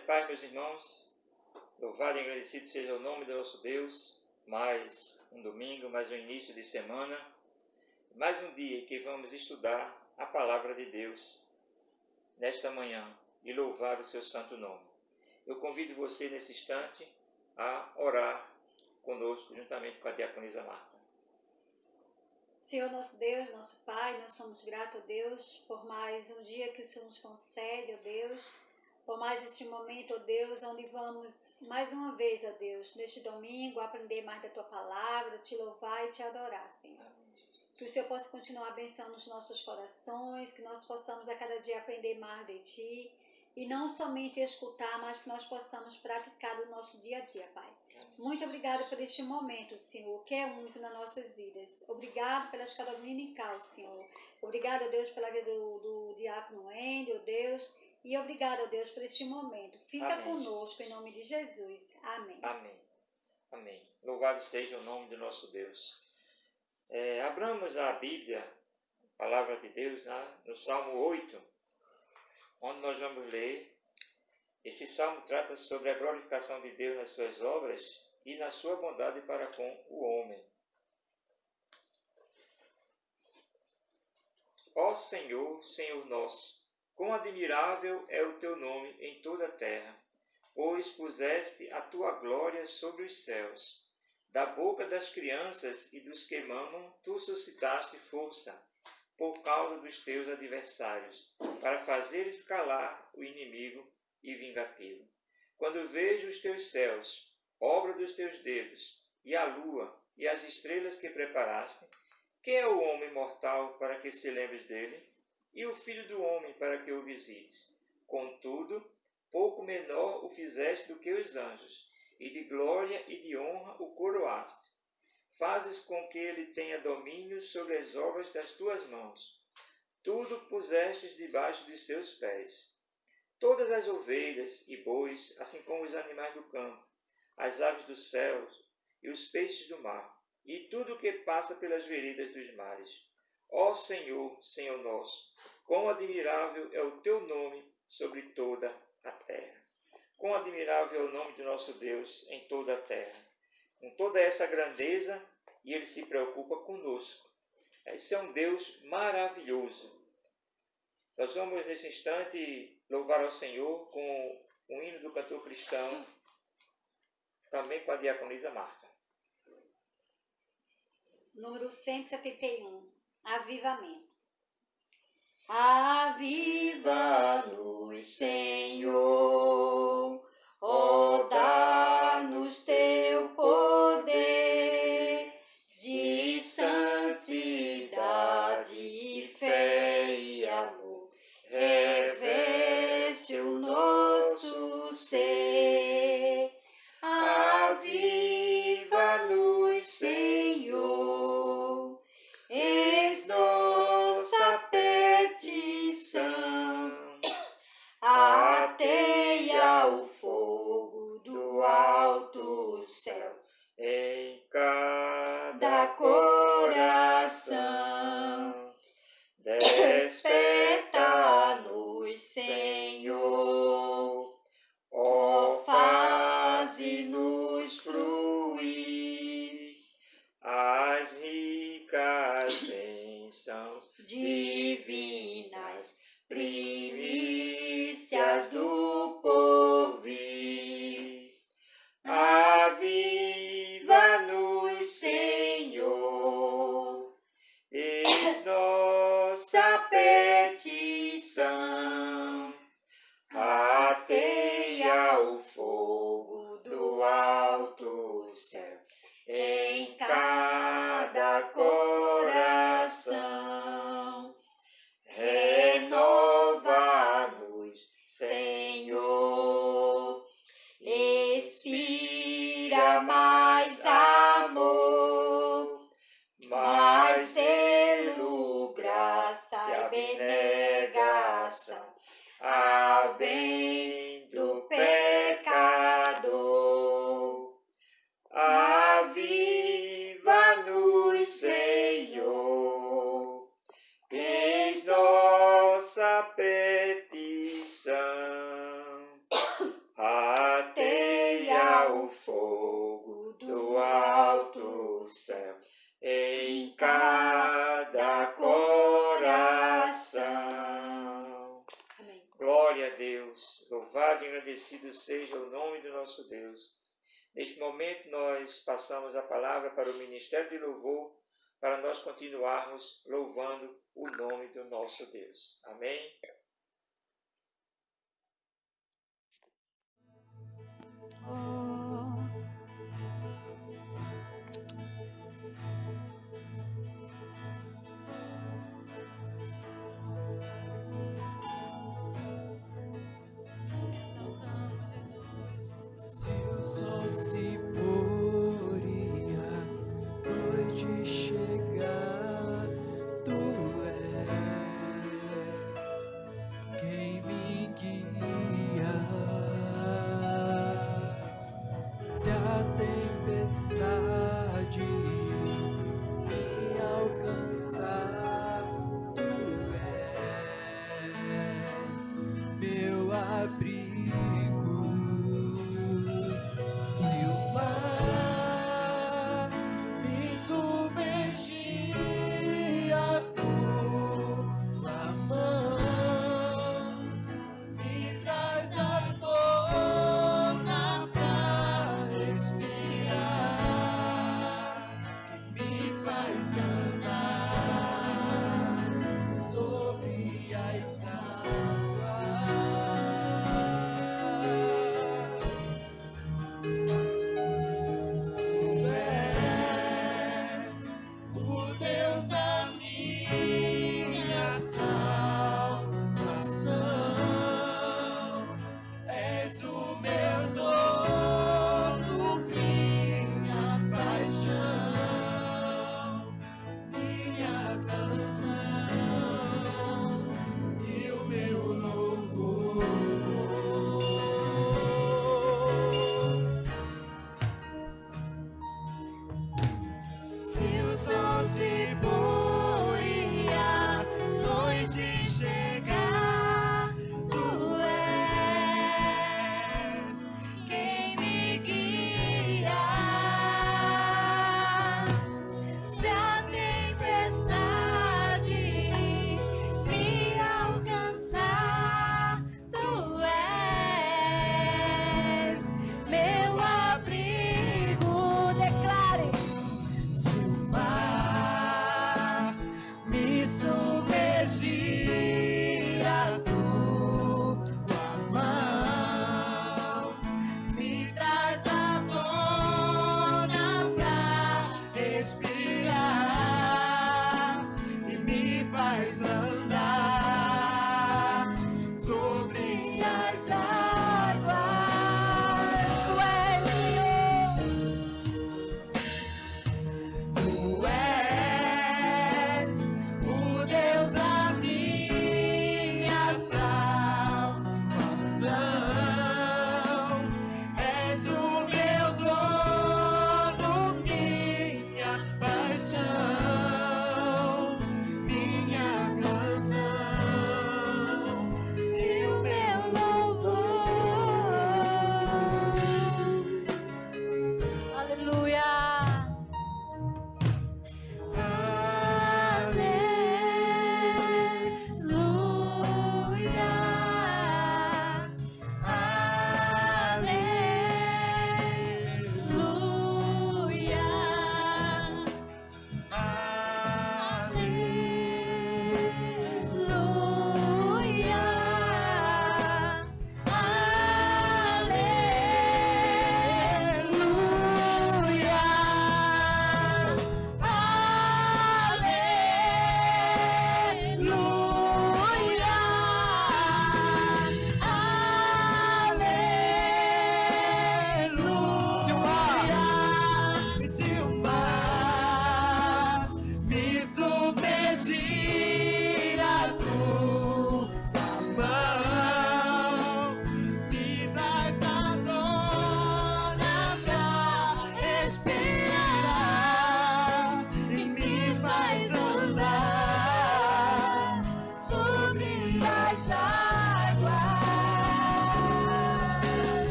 Pai, meus irmãos, louvado e agradecido seja o nome do nosso Deus. Mais um domingo, mais um início de semana, mais um dia que vamos estudar a Palavra de Deus nesta manhã e louvar o seu santo nome. Eu convido você nesse instante a orar conosco, juntamente com a diaconisa Marta. Senhor nosso Deus, nosso Pai, nós somos gratos a Deus por mais um dia que o Senhor nos concede, ó Deus, por mais este momento, ó Deus, onde vamos mais uma vez, ó Deus, neste domingo, aprender mais da Tua Palavra, te louvar e te adorar, Senhor. Que o Senhor possa continuar abençoando os nossos corações, que nós possamos a cada dia aprender mais de Ti, e não somente escutar, mas que nós possamos praticar no nosso dia a dia, Pai. Muito obrigada por este momento, Senhor, que é único nas nossas vidas. Obrigado pela escola dominical, Senhor. Obrigado, Deus, pela vida do diácono Ender, Deus. E obrigado, Deus, por este momento. Fica Amém, conosco, Jesus. Em nome de Jesus. Amém. Amém. Amém. Louvado seja o nome do nosso Deus. Abramos a Bíblia, a Palavra de Deus, no Salmo 8, onde nós vamos ler. Esse salmo trata sobre a glorificação de Deus nas suas obras e na sua bondade para com o homem. Ó Senhor, Senhor nosso, quão admirável é o teu nome em toda a terra, pois puseste a tua glória sobre os céus. Da boca das crianças e dos que mamam, tu suscitaste força, por causa dos teus adversários, para fazer escalar o inimigo e vingativo. Quando vejo os teus céus, obra dos teus dedos, e a lua e as estrelas que preparaste, quem é o homem mortal para que se lembres dele? E o filho do homem para que o visites? Contudo, pouco menor o fizeste do que os anjos, e de glória e de honra o coroaste. Fazes com que ele tenha domínio sobre as obras das tuas mãos. Tudo pusestes debaixo de seus pés. Todas as ovelhas e bois, assim como os animais do campo, as aves dos céus e os peixes do mar, e tudo o que passa pelas veredas dos mares. Ó Senhor, Senhor nosso, quão admirável é o teu nome sobre toda a terra. Quão admirável é o nome do nosso Deus em toda a terra. Com toda essa grandeza, e Ele se preocupa conosco. Esse é um Deus maravilhoso. Nós vamos, nesse instante, louvar ao Senhor com o hino do cantor cristão, também com a diaconisa Marta. Número 171. Avivamento. Aviva-nos, Senhor, ó, dá-nos teu poder de santidade e fé e amor. Reveste o nosso ser. Aviva-nos, Senhor, eis nossa petição. Ateia o fogo do alto céu Em cada coração. Desperta-nos, Senhor, ó, faze-nos fluir as ricas bênçãos divinas, primícias do porvir. Aviva-nos, Senhor, eis nossa petição. Ateia o fogo do alto céu em cada coração. Renova-nos, Senhor, inspira mais amor, mais zelo, graça e abnegação, ao bem do pecador. Aviva-nos, Senhor, eis nossa petição. Louvado e agradecido seja o nome do nosso Deus. Neste momento nós passamos a palavra para o Ministério de Louvor, para nós continuarmos louvando o nome do nosso Deus. Amém? Se o sol se pôr e a noite chegar, tu és quem me guia. Se a tempestade me alcançar, tu és meu abrigo. Se o mar me submergir, a tua mão me traz à tona pra respirar, que me faz andar sobre as águas.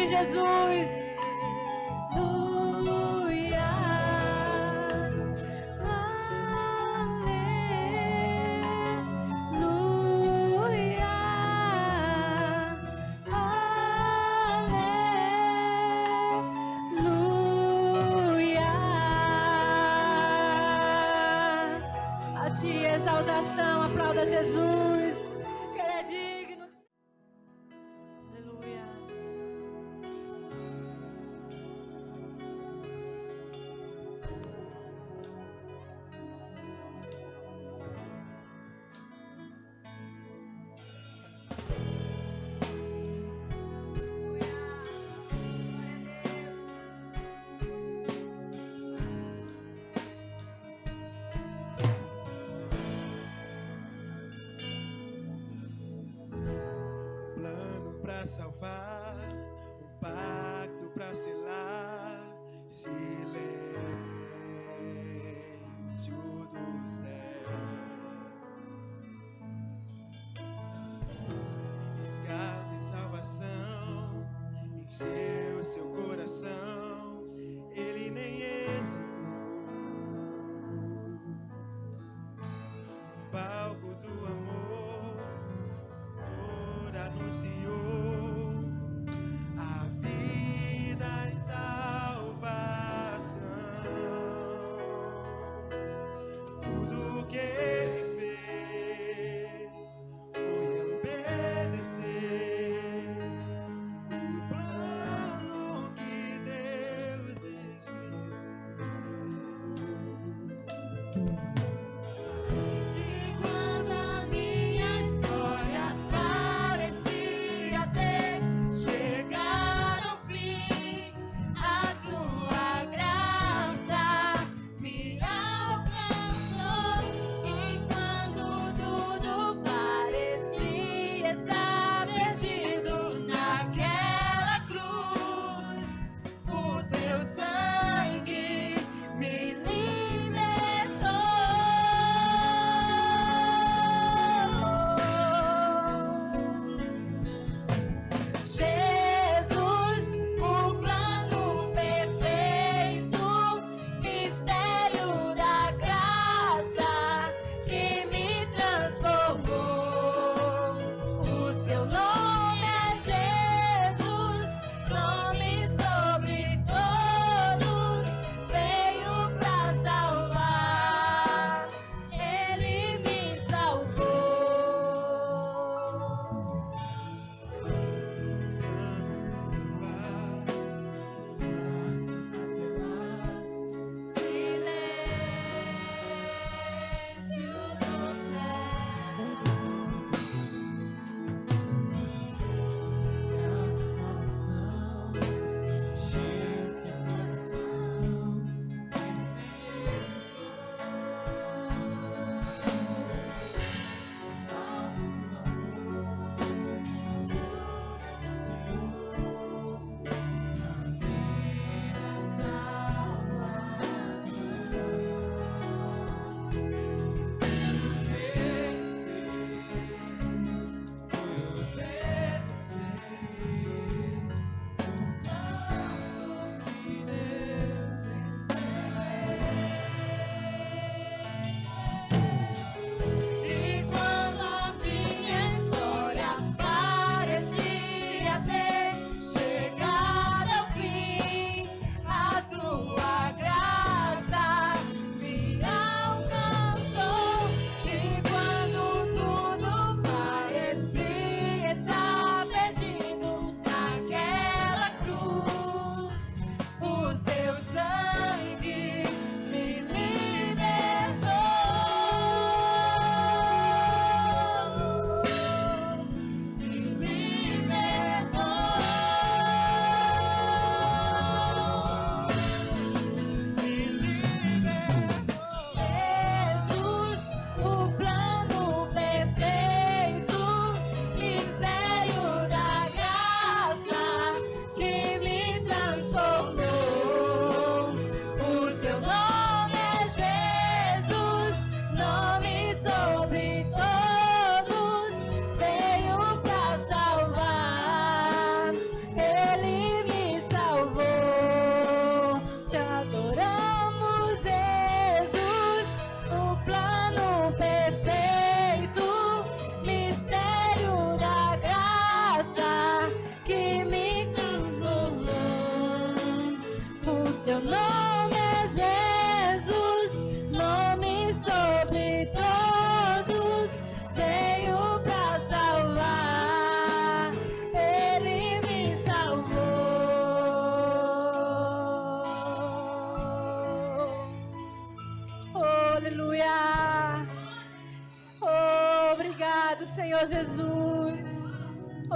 de Jesus. Aleluia. Aleluia. Aleluia. A ti exaltação, aplauda Jesus, que Ele é digno. Aleluia. Plano pra salvar, um pacto pra selar, silêncio do céu. Resgate e salvação, encheu seu coração, ele nem hesitou. No palco do amor, anunciou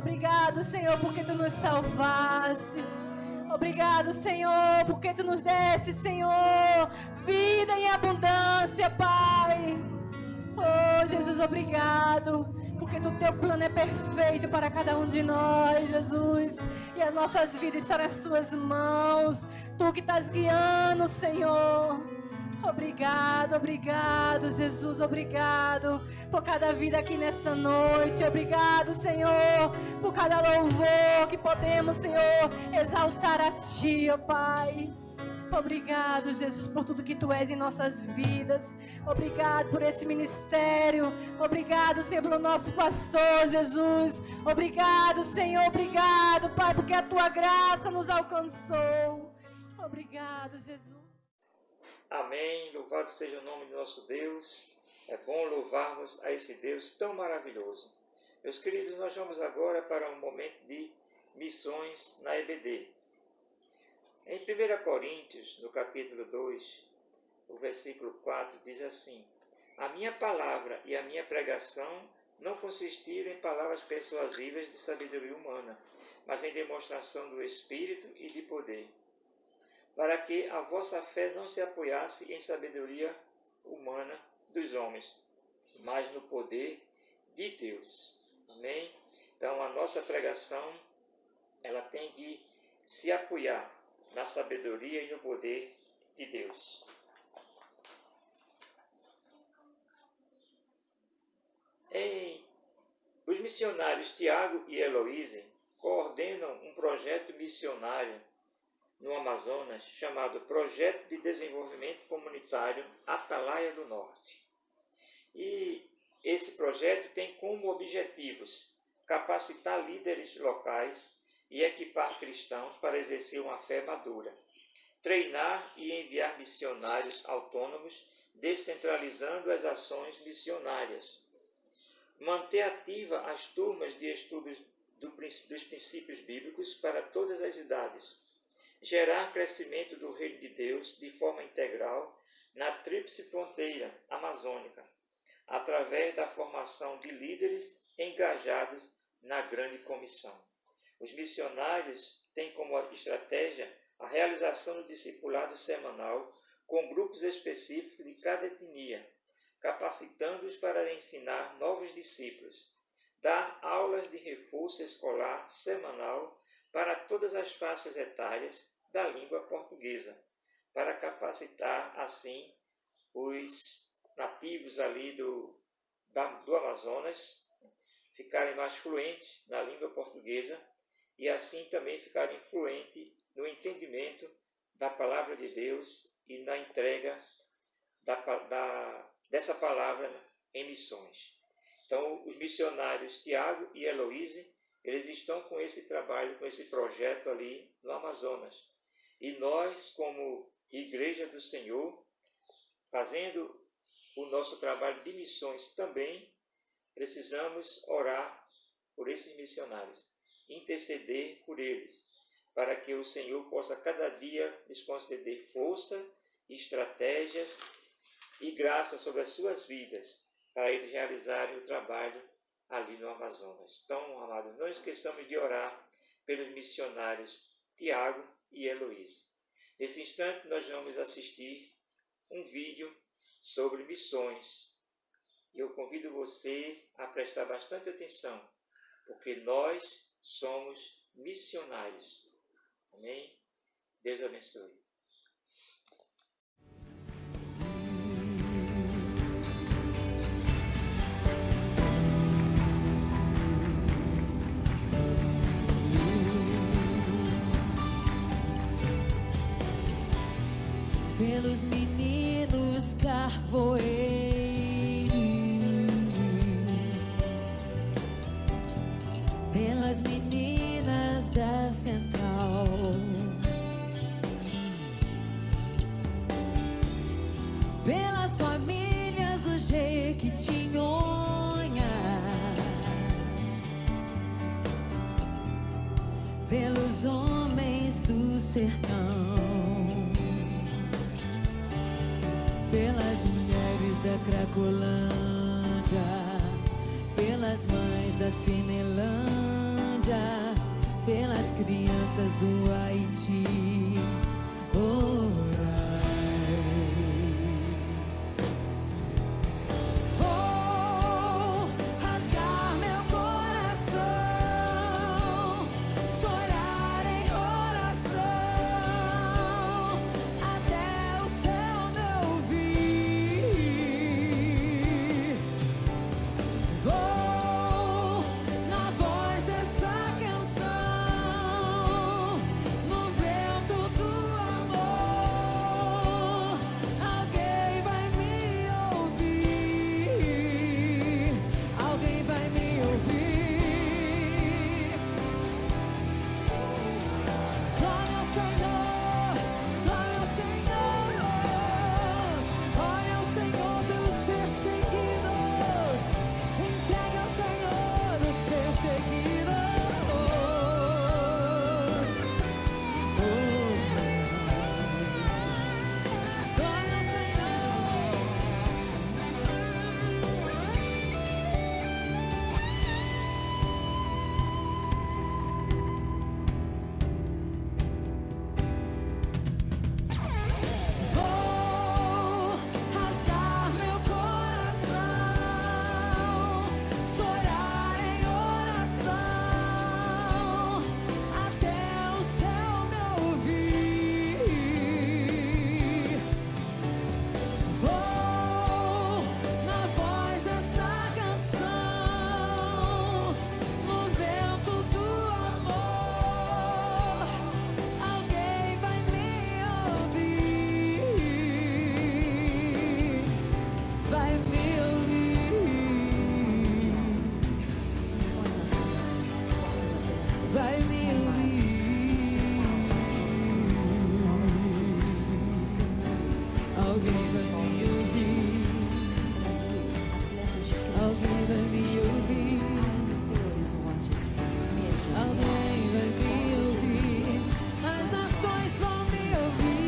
Obrigado, Senhor, porque Tu nos salvaste. Obrigado, Senhor, porque Tu nos deste, Senhor, vida em abundância, Pai. Oh, Jesus, obrigado, porque o Teu plano é perfeito para cada um de nós, Jesus. E as nossas vidas estão nas Tuas mãos. Tu que estás guiando, Senhor. Obrigado, obrigado, Jesus, obrigado por cada vida aqui nessa noite. Obrigado, Senhor, por cada louvor que podemos, Senhor, exaltar a Ti, ó Pai. Obrigado, Jesus, por tudo que Tu és em nossas vidas. Obrigado por esse ministério. Obrigado, Senhor, pelo nosso pastor, Jesus. Obrigado, Senhor, obrigado, Pai, porque a Tua graça nos alcançou. Obrigado, Jesus. Amém. Louvado seja o nome do nosso Deus. É bom louvarmos a esse Deus tão maravilhoso. Meus queridos, nós vamos agora para um momento de missões na EBD. Em 1 Coríntios, no capítulo 2, o versículo 4, diz assim: A minha palavra e a minha pregação não consistiram em palavras persuasivas de sabedoria humana, mas em demonstração do Espírito e de poder, para que a vossa fé não se apoiasse em sabedoria humana dos homens, mas no poder de Deus. Amém? Então, a nossa pregação, ela tem que se apoiar na sabedoria e no poder de Deus. Os missionários Tiago e Heloíse coordenam um projeto missionário no Amazonas, chamado Projeto de Desenvolvimento Comunitário Atalaia do Norte. E esse projeto tem como objetivos capacitar líderes locais e equipar cristãos para exercer uma fé madura, treinar e enviar missionários autônomos, descentralizando as ações missionárias, manter ativa as turmas de estudos dos princípios bíblicos para todas as idades, gerar crescimento do reino de Deus de forma integral na tríplice fronteira amazônica, através da formação de líderes engajados na grande comissão. Os missionários têm como estratégia a realização do discipulado semanal com grupos específicos de cada etnia, capacitando-os para ensinar novos discípulos, dar aulas de reforço escolar semanal para todas as faixas etárias da língua portuguesa, para capacitar, assim, os nativos ali do Amazonas ficarem mais fluentes na língua portuguesa e assim também ficarem fluentes no entendimento da palavra de Deus e na entrega dessa palavra em missões. Então, os missionários Tiago e Heloíse, eles estão com esse trabalho, com esse projeto ali no Amazonas. E nós, como Igreja do Senhor, fazendo o nosso trabalho de missões também, precisamos orar por esses missionários, interceder por eles, para que o Senhor possa cada dia lhes conceder força, estratégias e graça sobre as suas vidas, para eles realizarem o trabalho ali no Amazonas. Então, amados, não esqueçamos de orar pelos missionários Tiago e Heloíse. Nesse instante, nós vamos assistir um vídeo sobre missões. E eu convido você a prestar bastante atenção, porque nós somos missionários. Amém? Deus abençoe. Pelos meninos carvoeiros, pelas meninas da Central, pelas famílias do Jequitinhonha, pelos homens do sertão, pelas mulheres da Cracolândia, pelas mães da Cinelândia, igreja, pelas crianças do Haiti, orai. Vou rasgar meu coração, chorar em oração, até o céu me ouvir. Vou na voz dessa canção, no vento do amor, alguém vai me ouvir, alguém vai me ouvir. Clame ao Senhor, clame ao Senhor, ore ao Senhor pelos perseguidos, entregue ao Senhor os perseguidos. Clame ao Senhor. Vou rasgar meu coração, chorar em oração, até o céu me ouvir. Vou na voz dessa canção, no vento do amor, alguém vai me ouvir, vai me ouvir, vai me ouvir, alguém vai me ouvir, alguém vai me ouvir, alguém vai me ouvir, as nações vão me ouvir.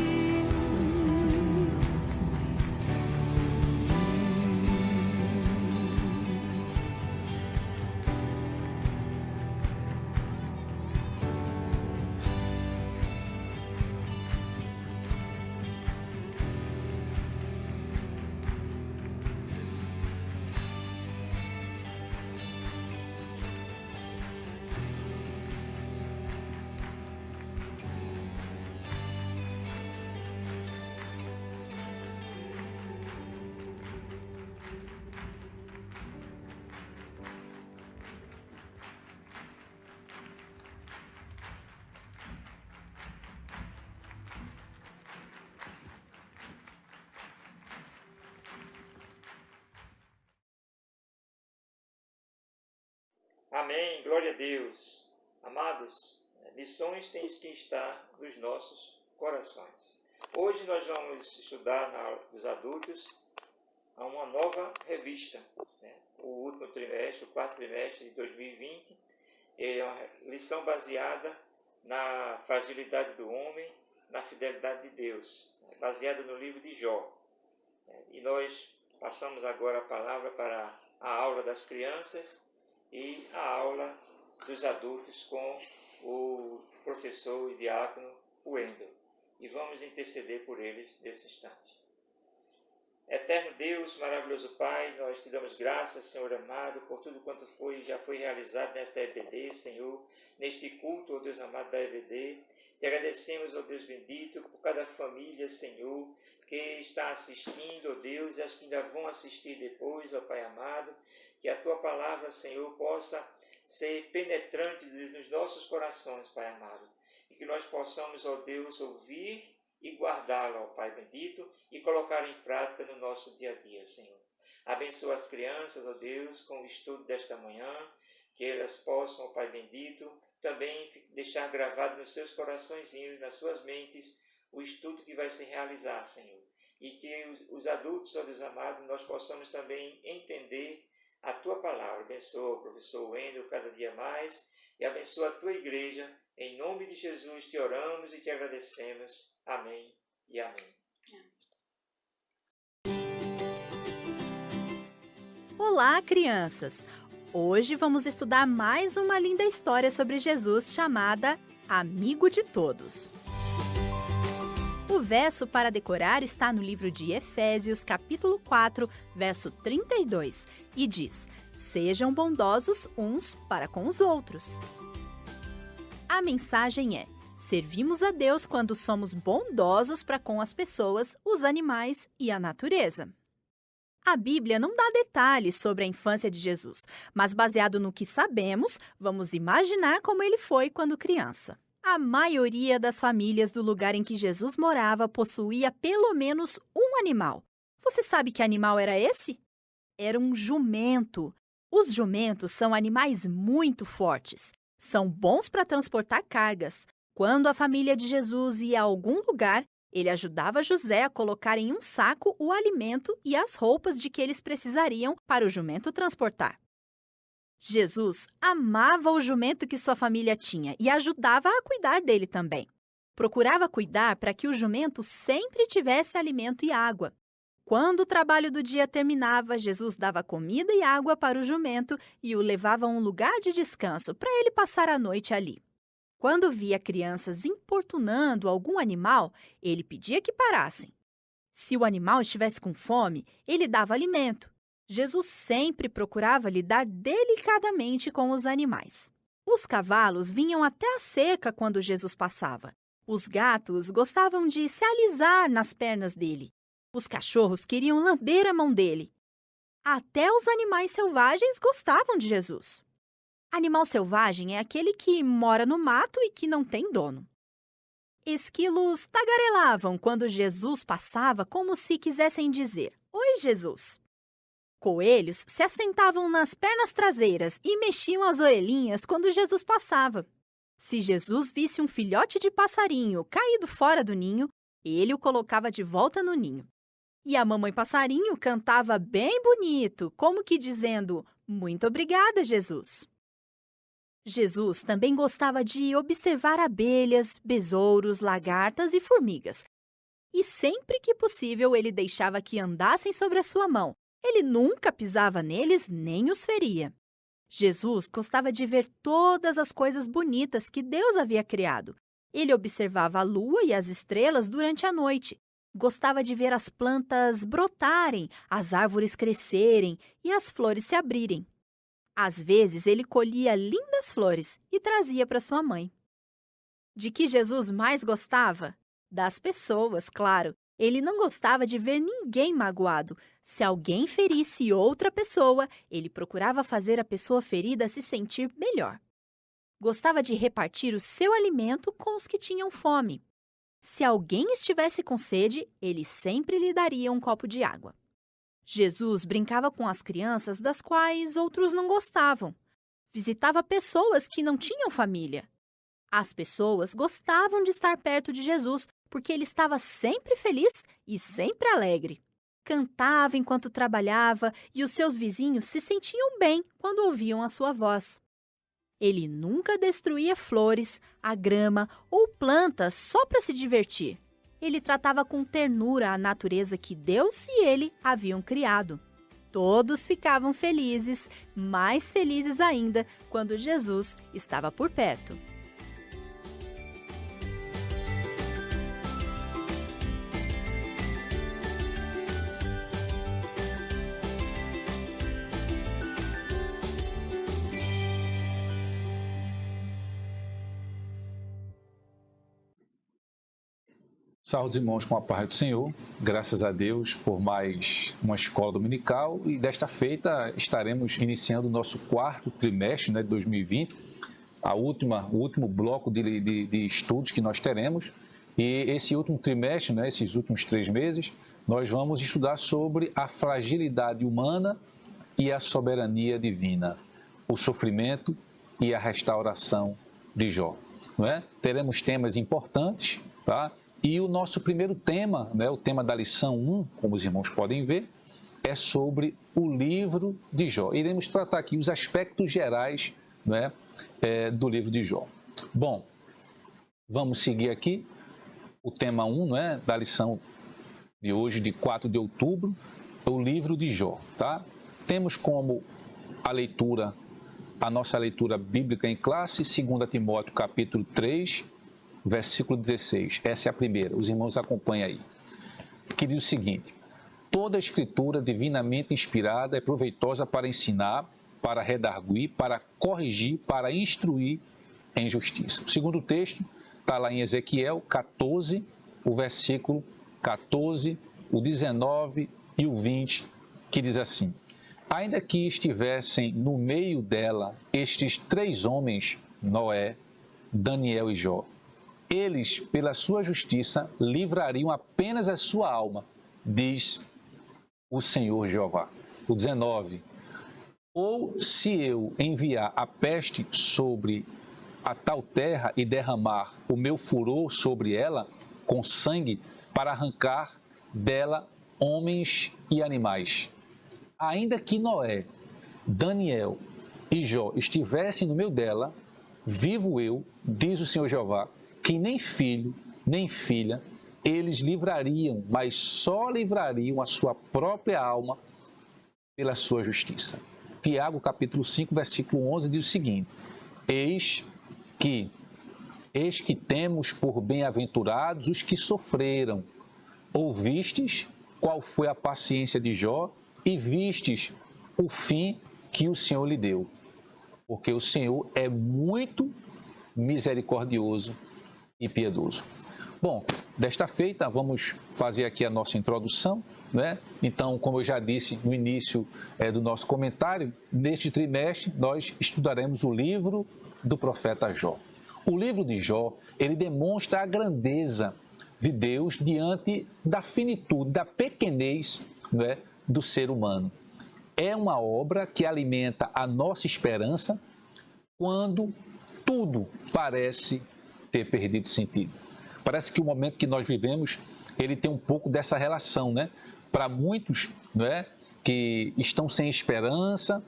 Amém, glória a Deus. Amados, lições têm que estar nos nossos corações. Hoje nós vamos estudar na aula dos adultos uma nova revista, né? O último trimestre, o quarto trimestre de 2020, é uma lição baseada na fragilidade do homem, na fidelidade de Deus, baseada no livro de Jó. E nós passamos agora a palavra para a aula das crianças e a aula dos adultos com o professor e diácono Wendel. E vamos interceder por eles nesse instante. Eterno Deus, maravilhoso Pai, nós te damos graças, Senhor amado, por tudo quanto já foi realizado nesta EBD, Senhor, neste culto, ó Deus amado da EBD. Te agradecemos, ó Deus bendito, por cada família, Senhor, que está assistindo, ó Deus, e as que ainda vão assistir depois, ó Pai amado, que a Tua palavra, Senhor, possa ser penetrante nos nossos corações, Pai amado, e que nós possamos, ó Deus, ouvir e guardá-la, ó Pai bendito, e colocar em prática no nosso dia a dia, Senhor. Abençoa as crianças, ó Deus, com o estudo desta manhã, que elas possam, ó Pai bendito, também deixar gravado nos seus coraçõezinhos, nas suas mentes, o estudo que vai se realizar, Senhor. E que os adultos, ó Deus amado, nós possamos também entender a Tua palavra. Abençoa o professor Wendel cada dia mais e abençoa a Tua igreja. Em nome de Jesus te oramos e te agradecemos. Amém e amém. Olá, crianças! Hoje vamos estudar mais uma linda história sobre Jesus chamada Amigo de Todos. O verso para decorar está no livro de Efésios, capítulo 4, verso 32, e diz: Sejam bondosos uns para com os outros. A mensagem é: servimos a Deus quando somos bondosos para com as pessoas, os animais e a natureza. A Bíblia não dá detalhes sobre a infância de Jesus, mas baseado no que sabemos, vamos imaginar como ele foi quando criança. A maioria das famílias do lugar em que Jesus morava possuía pelo menos um animal. Você sabe que animal era esse? Era um jumento. Os jumentos são animais muito fortes. São bons para transportar cargas. Quando a família de Jesus ia a algum lugar, ele ajudava José a colocar em um saco o alimento e as roupas de que eles precisariam para o jumento transportar. Jesus amava o jumento que sua família tinha e ajudava a cuidar dele também. Procurava cuidar para que o jumento sempre tivesse alimento e água. Quando o trabalho do dia terminava, Jesus dava comida e água para o jumento e o levava a um lugar de descanso para ele passar a noite ali. Quando via crianças importunando algum animal, ele pedia que parassem. Se o animal estivesse com fome, ele dava alimento. Jesus sempre procurava lidar delicadamente com os animais. Os cavalos vinham até a cerca quando Jesus passava. Os gatos gostavam de se alisar nas pernas dele. Os cachorros queriam lamber a mão dele. Até os animais selvagens gostavam de Jesus. Animal selvagem é aquele que mora no mato e que não tem dono. Esquilos tagarelavam quando Jesus passava como se quisessem dizer: Oi, Jesus! Coelhos se assentavam nas pernas traseiras e mexiam as orelhinhas quando Jesus passava. Se Jesus visse um filhote de passarinho caído fora do ninho, ele o colocava de volta no ninho. E a mamãe passarinho cantava bem bonito, como que dizendo: Muito obrigada, Jesus! Jesus também gostava de observar abelhas, besouros, lagartas e formigas. E sempre que possível, ele deixava que andassem sobre a sua mão. Ele nunca pisava neles nem os feria. Jesus gostava de ver todas as coisas bonitas que Deus havia criado. Ele observava a lua e as estrelas durante a noite. Gostava de ver as plantas brotarem, as árvores crescerem e as flores se abrirem. Às vezes, ele colhia lindas flores e trazia para sua mãe. De que Jesus mais gostava? Das pessoas, claro. Ele não gostava de ver ninguém magoado. Se alguém ferisse outra pessoa, ele procurava fazer a pessoa ferida se sentir melhor. Gostava de repartir o seu alimento com os que tinham fome. Se alguém estivesse com sede, ele sempre lhe daria um copo de água. Jesus brincava com as crianças das quais outros não gostavam. Visitava pessoas que não tinham família. As pessoas gostavam de estar perto de Jesus porque ele estava sempre feliz e sempre alegre. Cantava enquanto trabalhava e os seus vizinhos se sentiam bem quando ouviam a sua voz. Ele nunca destruía flores, a grama ou plantas só para se divertir. Ele tratava com ternura a natureza que Deus e ele haviam criado. Todos ficavam felizes, mais felizes ainda, quando Jesus estava por perto. Saúde, irmãos, com a paz do Senhor. Graças a Deus por mais uma escola dominical e desta feita estaremos iniciando o nosso quarto trimestre de 2020, o último bloco de estudos que nós teremos. E esse último trimestre, esses últimos 3 meses, nós vamos estudar sobre a fragilidade humana e a soberania divina, o sofrimento e a restauração de Jó. Teremos temas importantes, tá? E o nosso primeiro tema, o tema da lição 1, como os irmãos podem ver, é sobre o livro de Jó. Iremos tratar aqui os aspectos gerais do livro de Jó. Bom, vamos seguir aqui o tema 1 da lição de hoje, de 4 de outubro, o livro de Jó. Tá? Temos como a leitura a nossa leitura bíblica em classe, 2 Timóteo capítulo 3, versículo 16. Essa é a primeira, os irmãos acompanham aí. Que diz o seguinte: toda a escritura divinamente inspirada é proveitosa para ensinar, para redarguir, para corrigir, para instruir em justiça. O segundo texto está lá em Ezequiel 14, o versículo 14, o 19 e o 20, que diz assim: ainda que estivessem no meio dela estes 3 homens, Noé, Daniel e Jó, eles, pela sua justiça, livrariam apenas a sua alma, diz o Senhor Jeová. O 19, ou se eu enviar a peste sobre a tal terra e derramar o meu furor sobre ela com sangue para arrancar dela homens e animais. Ainda que Noé, Daniel e Jó estivessem no meio dela, vivo eu, diz o Senhor Jeová, que nem filho, nem filha, eles livrariam, mas só livrariam a sua própria alma pela sua justiça. Tiago, capítulo 5, versículo 11, diz o seguinte: Eis que temos por bem-aventurados os que sofreram. Ouvistes qual foi a paciência de Jó e vistes o fim que o Senhor lhe deu. Porque o Senhor é muito misericordioso e piedoso. Bom, desta feita, vamos fazer aqui a nossa introdução, né? Então, como eu já disse no início do nosso comentário, neste trimestre nós estudaremos o livro do profeta Jó. O livro de Jó, ele demonstra a grandeza de Deus diante da finitude, da pequenez, né, do ser humano. É uma obra que alimenta a nossa esperança quando tudo parece ter perdido sentido. Parece que o momento que nós vivemos, ele tem um pouco dessa relação, né? Para muitos, né, que estão sem esperança,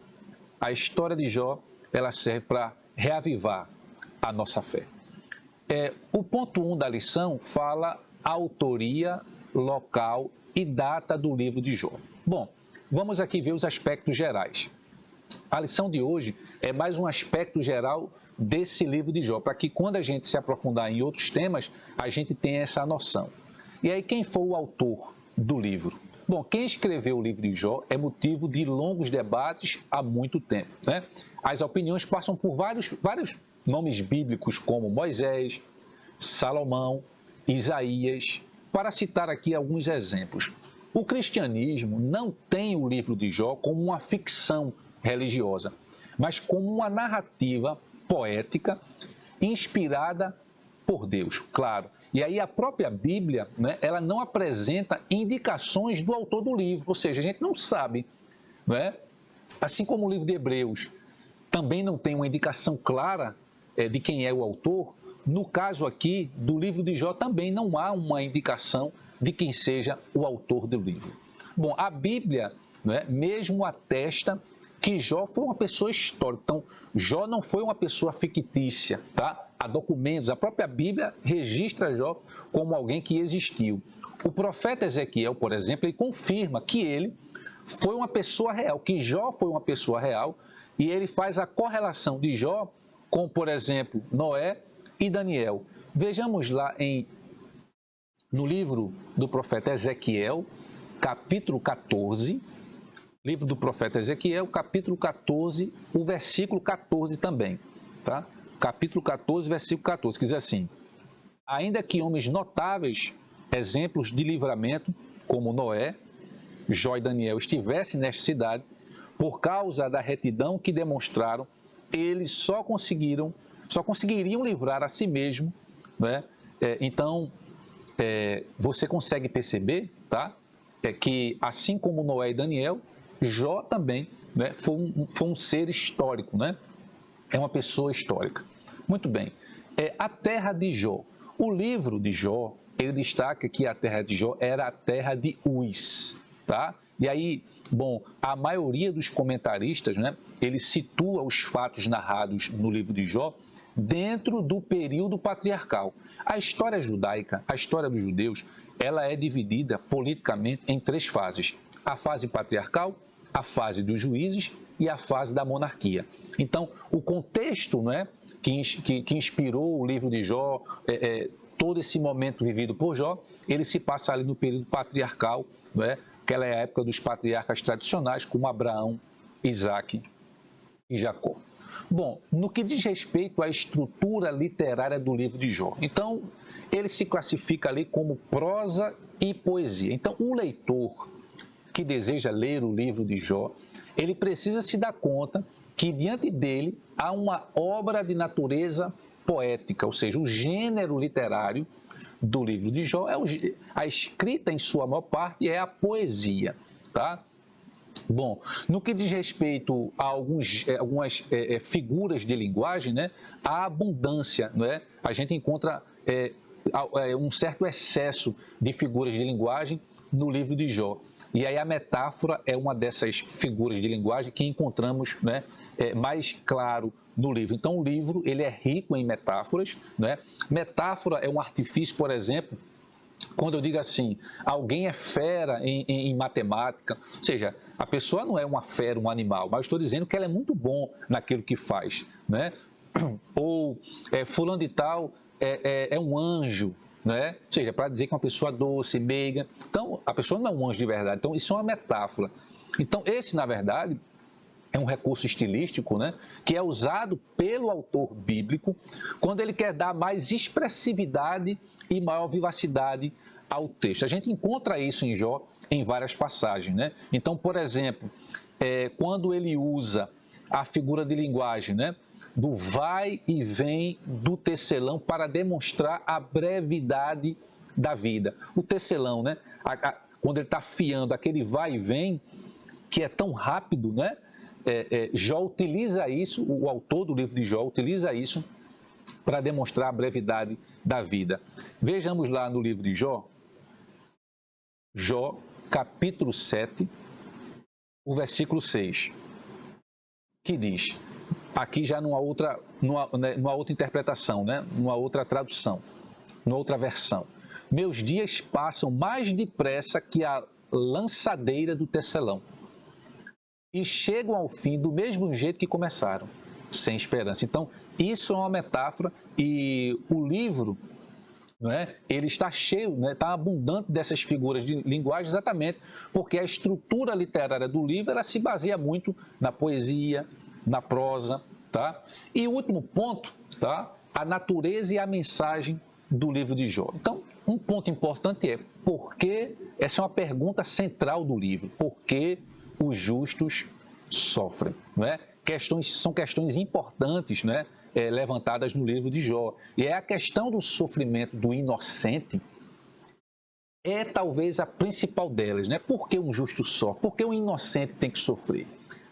a história de Jó, ela serve para reavivar a nossa fé. O ponto 1 da lição fala a autoria, local e data do livro de Jó. Bom, vamos aqui ver os aspectos gerais. A lição de hoje é mais um aspecto geral desse livro de Jó, para que quando a gente se aprofundar em outros temas, a gente tenha essa noção. E aí, quem foi o autor do livro? Bom, quem escreveu o livro de Jó é motivo de longos debates há muito tempo, né? As opiniões passam por vários nomes bíblicos, como Moisés, Salomão, Isaías, para citar aqui alguns exemplos. O cristianismo não tem o livro de Jó como uma ficção religiosa, mas como uma narrativa poética inspirada por Deus, claro. E aí a própria Bíblia, né, ela não apresenta indicações do autor do livro, ou seja, a gente não sabe, né? Assim como o livro de Hebreus também não tem uma indicação clara de quem é o autor, no caso aqui do livro de Jó também não há uma indicação de quem seja o autor do livro. Bom, a Bíblia, né, mesmo atesta que Jó foi uma pessoa histórica. Então, Jó não foi uma pessoa fictícia, tá? Há documentos, a própria Bíblia registra Jó como alguém que existiu. O profeta Ezequiel, por exemplo, ele confirma que ele foi uma pessoa real, que Jó foi uma pessoa real, e ele faz a correlação de Jó com, por exemplo, Noé e Daniel. Vejamos lá no livro do profeta Ezequiel, capítulo 14, livro do profeta Ezequiel, capítulo 14, o versículo 14 também, tá? Capítulo 14, versículo 14, que diz assim: ainda que homens notáveis, exemplos de livramento, como Noé, Jó e Daniel, estivessem nesta cidade, por causa da retidão que demonstraram, eles só conseguiriam livrar a si mesmo, né? Então, você consegue perceber, tá? Que assim como Noé e Daniel, Jó também, né, foi um ser histórico, né? É uma pessoa histórica. Muito bem. A terra de Jó. O livro de Jó, ele destaca que a terra de Jó era a terra de Uz, tá? E aí, bom, a maioria dos comentaristas, né, ele situa os fatos narrados no livro de Jó dentro do período patriarcal. A história judaica, a história dos judeus, ela é dividida politicamente em 3 fases: a fase patriarcal, a fase dos juízes e a fase da monarquia. Então, o contexto, né, que inspirou o livro de Jó, todo esse momento vivido por Jó, ele se passa ali no período patriarcal, né, aquela é a época dos patriarcas tradicionais, como Abraão, Isaque e Jacó. Bom, no que diz respeito à estrutura literária do livro de Jó, então, ele se classifica ali como prosa e poesia. Então, o leitor que deseja ler o livro de Jó, ele precisa se dar conta que diante dele há uma obra de natureza poética, ou seja, o gênero literário do livro de Jó, a escrita em sua maior parte é a poesia, tá? Bom, no que diz respeito a algumas figuras de linguagem, né, há abundância, né? A gente encontra um certo excesso de figuras de linguagem no livro de Jó. E aí a metáfora é uma dessas figuras de linguagem que encontramos, né, mais claro no livro. Então o livro ele é rico em metáforas, né? Metáfora é um artifício, por exemplo, quando eu digo assim, alguém é fera em matemática, ou seja, a pessoa não é uma fera, um animal, mas estou dizendo que ela é muito bom naquilo que faz, né? Ou fulano de tal é um anjo, né? Ou seja, para dizer que uma pessoa doce, meiga. Então, a pessoa não é um anjo de verdade. Então, isso é uma metáfora. Então, esse, na verdade, é um recurso estilístico, né, que é usado pelo autor bíblico quando ele quer dar mais expressividade e maior vivacidade ao texto. A gente encontra isso em Jó em várias passagens, né? Então, por exemplo, quando ele usa a figura de linguagem, né, do vai e vem do tecelão para demonstrar a brevidade da vida. O tecelão, né, quando ele está afiando aquele vai e vem, que é tão rápido, né? Jó utiliza isso, o autor do livro de Jó utiliza isso para demonstrar a brevidade da vida. Vejamos lá no livro de Jó, Jó, capítulo 7, o versículo 6, que diz, aqui já numa outra interpretação, né? Numa outra tradução, numa outra versão. Meus dias passam mais depressa que a lançadeira do tecelão e chegam ao fim do mesmo jeito que começaram, sem esperança. Então, isso é uma metáfora e o livro, não é? Ele está cheio, né? Está abundante dessas figuras de linguagem exatamente porque a estrutura literária do livro ela se baseia muito na poesia, na prosa, tá? E o último ponto, tá? A natureza e a mensagem do livro de Jó. Então, um ponto importante é por que, essa é uma pergunta central do livro, por que os justos sofrem, não é? São questões importantes, né, levantadas no livro de Jó. E é a questão do sofrimento do inocente é talvez a principal delas, né? Por que um justo sofre? Por que um inocente tem que sofrer?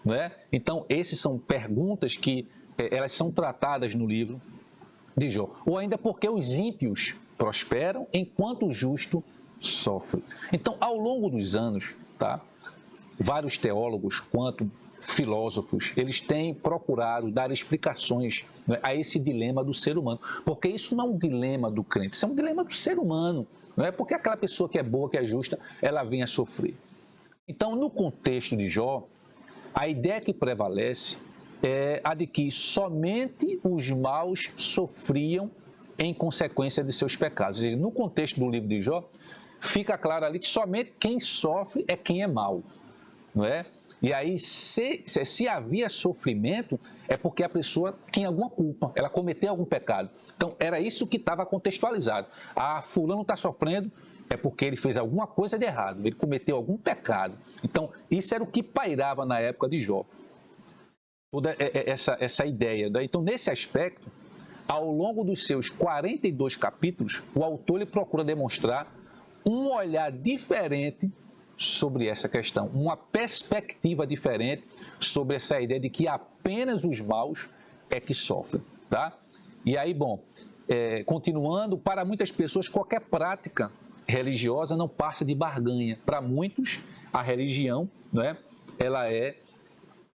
Não é? Então, essas são perguntas que elas são tratadas no livro de Jó. Ou ainda porque os ímpios prosperam enquanto o justo sofre. Então, ao longo dos anos, tá? Vários teólogos, quanto filósofos, eles têm procurado dar explicações, né, a esse dilema do ser humano. Porque isso não é um dilema do crente, isso é um dilema do ser humano. Não é porque aquela pessoa que é boa, que é justa, ela vem a sofrer. Então, no contexto de Jó, a ideia que prevalece é a de que somente os maus sofriam em consequência de seus pecados. E no contexto do livro de Jó, fica claro ali que somente quem sofre é quem é mau, não é? E aí, se havia sofrimento, é porque a pessoa tinha alguma culpa, ela cometeu algum pecado. Então, era isso que estava contextualizado. Ah, fulano está sofrendo, é porque ele fez alguma coisa de errado, ele cometeu algum pecado. Então, isso era o que pairava na época de Jó. Toda essa ideia. Então, nesse aspecto, ao longo dos seus 42 capítulos, o autor ele procura demonstrar um olhar diferente sobre essa questão, uma perspectiva diferente sobre essa ideia de que apenas os maus é que sofrem, tá? E aí, bom, continuando, para muitas pessoas qualquer prática religiosa não passa de barganha. Para muitos, a religião, né, ela é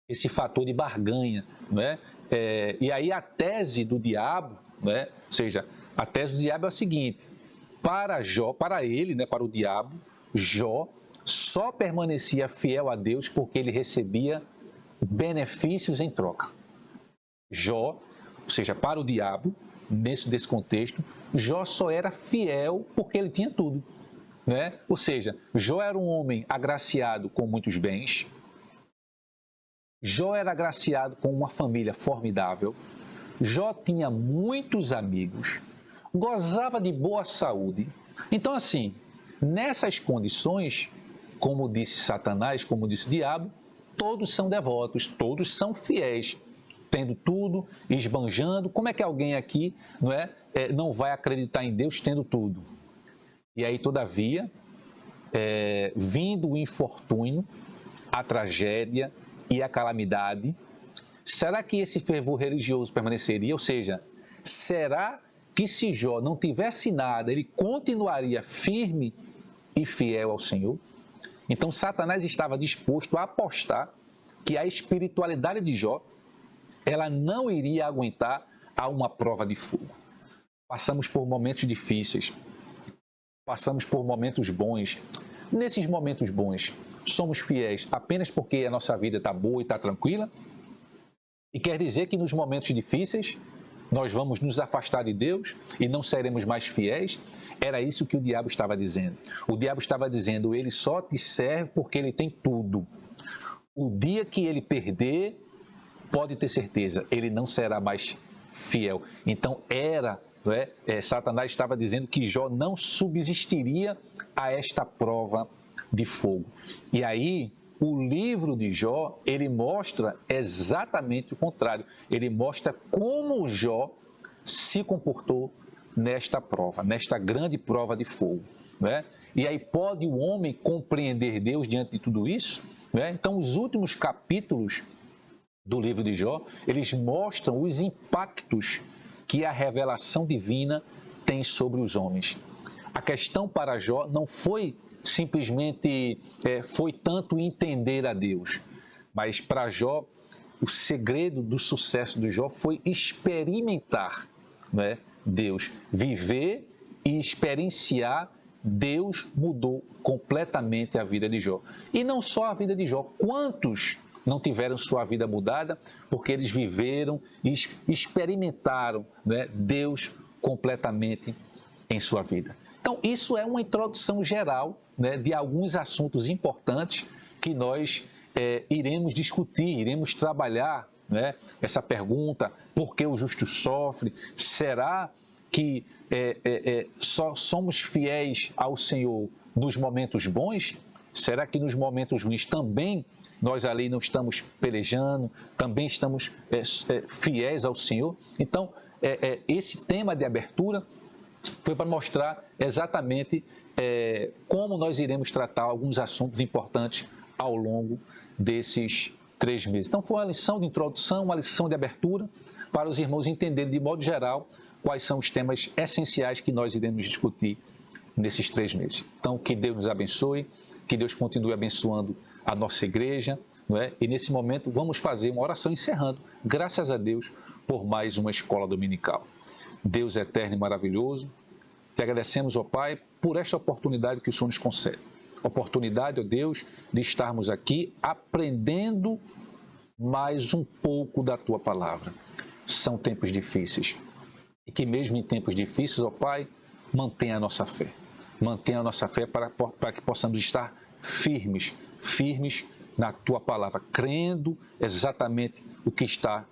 esse fator de barganha, né? E aí a tese do diabo, né, ou seja, a tese do diabo é a seguinte: para Jó, para ele, né, para o diabo, Jó só permanecia fiel a Deus porque ele recebia benefícios em troca. Jó, ou seja, para o diabo, desse contexto, Jó só era fiel porque ele tinha tudo, né? Ou seja, Jó era um homem agraciado com muitos bens, Jó era agraciado com uma família formidável, Jó tinha muitos amigos, gozava de boa saúde. Então, assim, nessas condições, como disse Satanás, como disse o diabo, todos são devotos, todos são fiéis, tendo tudo, esbanjando. Como é que alguém aqui não vai acreditar em Deus tendo tudo? E aí, todavia, vindo o infortúnio, a tragédia e a calamidade, será que esse fervor religioso permaneceria? Ou seja, será que se Jó não tivesse nada, ele continuaria firme e fiel ao Senhor? Então, Satanás estava disposto a apostar que a espiritualidade de Jó, ela não iria aguentar a uma prova de fogo. Passamos por momentos difíceis, passamos por momentos bons. Nesses momentos bons, somos fiéis apenas porque a nossa vida está boa e está tranquila? E quer dizer que nos momentos difíceis, nós vamos nos afastar de Deus e não seremos mais fiéis? Era isso que o diabo estava dizendo. O diabo estava dizendo, ele só te serve porque ele tem tudo. O dia que ele perder, pode ter certeza, ele não será mais fiel. Então Satanás estava dizendo que Jó não subsistiria a esta prova de fogo. E aí, o livro de Jó, ele mostra exatamente o contrário. Ele mostra como Jó se comportou nesta prova, nesta grande prova de fogo, né? E aí pode o homem compreender Deus diante de tudo isso, né? Então, os últimos capítulos do livro de Jó, eles mostram os impactos que a revelação divina tem sobre os homens. A questão para Jó não foi simplesmente foi tanto entender a Deus, mas para Jó, o segredo do sucesso de Jó foi experimentar, né, Deus, viver e experienciar. Deus mudou completamente a vida de Jó. E não só a vida de Jó, quantos não tiveram sua vida mudada porque eles viveram e experimentaram, né, Deus completamente em sua vida. Então, isso é uma introdução geral, né, de alguns assuntos importantes que nós iremos discutir, iremos trabalhar, né, essa pergunta, por que o justo sofre? Será que só somos fiéis ao Senhor nos momentos bons? Será que nos momentos ruins também nós ali não estamos pelejando, também estamos fiéis ao Senhor? Então, esse tema de abertura foi para mostrar exatamente como nós iremos tratar alguns assuntos importantes ao longo desses 3 meses. Então, foi uma lição de introdução, uma lição de abertura, para os irmãos entenderem de modo geral quais são os temas essenciais que nós iremos discutir nesses 3 meses. Então, que Deus nos abençoe, que Deus continue abençoando a nossa igreja, não é? E nesse momento vamos fazer uma oração encerrando, graças a Deus, por mais uma escola dominical. Deus eterno e maravilhoso, te agradecemos, ó Pai, por esta oportunidade que o Senhor nos concede. Oportunidade, ó Deus, de estarmos aqui aprendendo mais um pouco da Tua Palavra. São tempos difíceis. E que mesmo em tempos difíceis, ó Pai, mantenha a nossa fé. Mantenha a nossa fé para que possamos estar firmes na Tua Palavra, crendo exatamente o que está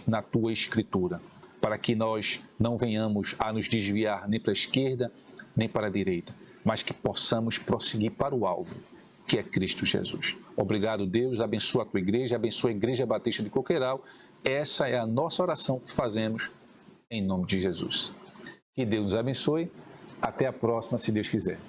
na Tua Escritura, para que nós não venhamos a nos desviar nem para a esquerda, nem para a direita, mas que possamos prosseguir para o alvo, que é Cristo Jesus. Obrigado, Deus, abençoa a Tua igreja, abençoa a Igreja Batista de Coqueiral. Essa é a nossa oração que fazemos em nome de Jesus. Que Deus nos abençoe. Até a próxima, se Deus quiser.